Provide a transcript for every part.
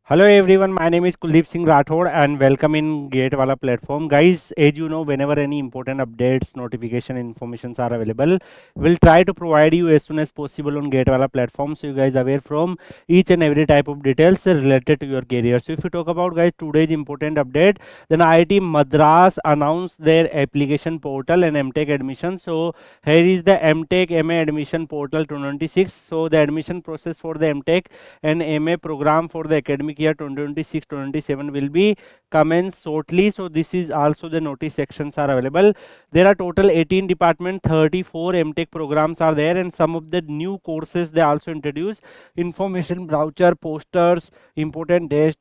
Hello everyone, my name is Kuldeep Singh Rathod and welcome in Wallah platform. Guys, as you know, whenever any important updates, notification, informations are available, we'll try to provide you as soon as possible on Wallah platform. So you guys are aware from each and every type of details related to your career. So if you talk about guys today's important update, then IIT Madras announced their application portal and MTech admission. So here is the MTech MA admission portal 2026. So the admission process for the MTech and MA program for the academic year 2026-2027 will be commenced shortly. So this is also the notice sections are available. There are total 18 department, 34 MTech programs are there, and some of the new courses they also introduce. Information brochure, posters, important dates,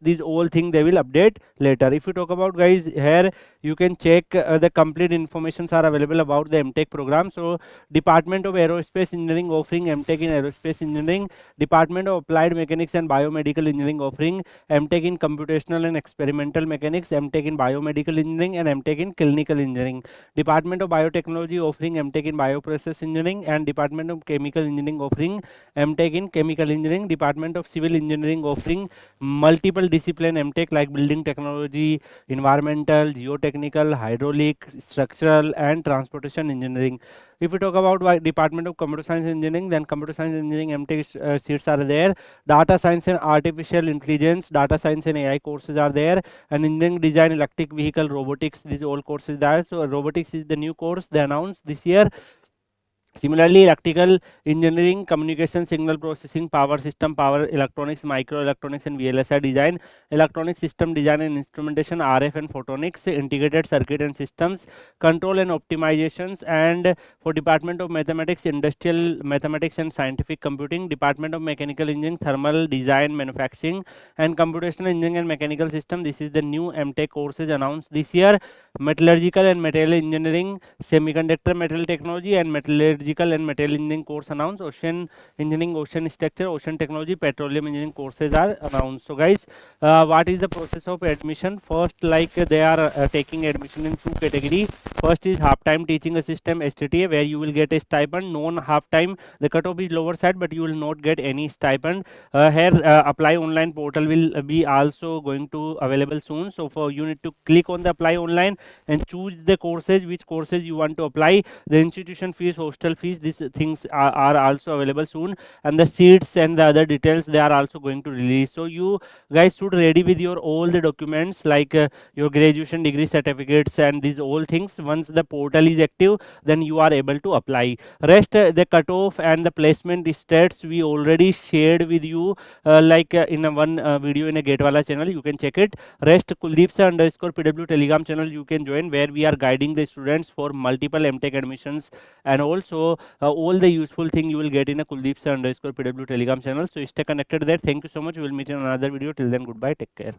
these all things they will update later. If you talk about guys here, you can check the complete informations are available about the MTech program. So Department of Aerospace Engineering offering MTech in Aerospace Engineering, Department of Applied Mechanics and Biomedical Engineering offering MTech in Computational and Experimental Mechanics, MTech in Biomedical Engineering and MTech in Clinical Engineering, Department of Biotechnology offering MTech in Bioprocess Engineering, and Department of Chemical Engineering offering MTech in Chemical Engineering, Department of Civil Engineering offering multiple discipline MTech like Building Technology, Environmental, Geotechnical, Hydraulic, Structural and Transportation Engineering. If we talk about Department of Computer Science Engineering, then Computer Science Engineering MTech seats are there. Data Science and Artificial Intelligence, Data Science and AI courses are there. And Engineering Design, Electric Vehicle, Robotics, these all courses there. So Robotics is the new course they announced this year. Similarly, electrical engineering, communication, signal processing, power system, power electronics, microelectronics and VLSI design, electronic system design and instrumentation, RF and photonics, integrated circuit and systems, control and optimizations, and for Department of Mathematics, Industrial Mathematics and Scientific Computing, Department of Mechanical Engineering, Thermal Design, Manufacturing, and Computational Engineering and Mechanical System. This is the new MTech courses announced this year. Metallurgical and Material Engineering, Semiconductor Material Technology and Metallurgical and Material Engineering course announced. Ocean Engineering, Ocean Structure, Ocean Technology, Petroleum Engineering courses are announced. So guys, what is the process of admission? First, like they are taking admission in two categories. First is half-time teaching assistant STTA, where you will get a stipend. Non-half-time, the cutoff is lower side, but you will not get any stipend. Here, apply online portal will be also going to available soon. So for you need to click on the apply online and choose the courses, which courses you want to apply. The institution fees, hostel fees, these things are also available soon, and the seats and the other details they are also going to release. So you guys should ready with your all the documents like your graduation degree certificates and these all things. Once the portal is active, then you are able to apply. Rest the cutoff and the placement stats we already shared with you in a one video in a Gatewala channel, you can check it. Rest Kuldeep_PW Telegram channel you can join, where we are guiding the students for multiple MTech admissions, and also all the useful thing you will get in a Kuldeep_PW Telegram channel. So stay connected there. Thank you so much. We will meet in another video. Till then, goodbye. Take care.